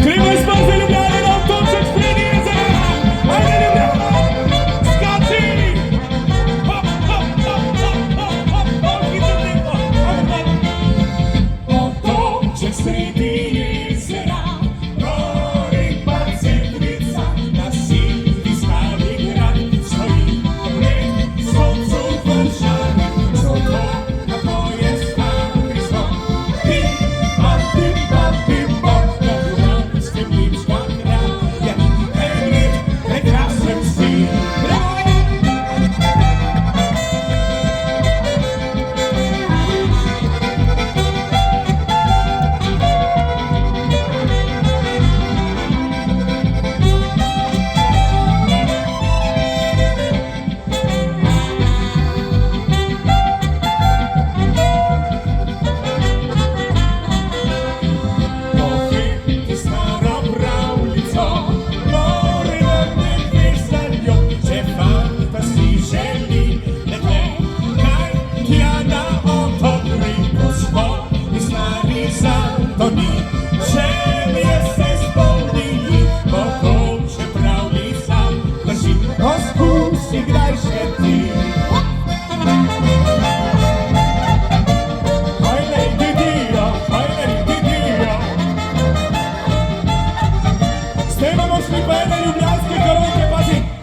Кривой спас Любляны на автобусах в Тринизе! Айда, Любляна! Скачи! Хоп-хоп-хоп-хоп-хоп-хоп! Видите, автобусах в Тринизе! Горы подсветлится, на синей Сталинград стоит блин, солнцу большая, золото, какое старичко. Бим-бам-бим-бам-бим-бам, на дурацком липском крае, Эмиль прекрасен стиль.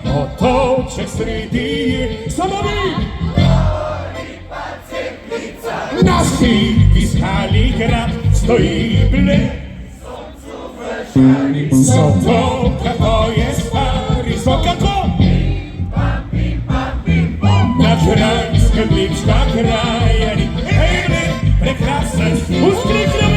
Оточек среди самовик на синей Сталинград стоит блин, золото, какое старичко, какое на дурацком липском крае, Эмиль прекрасен, ускрикнем.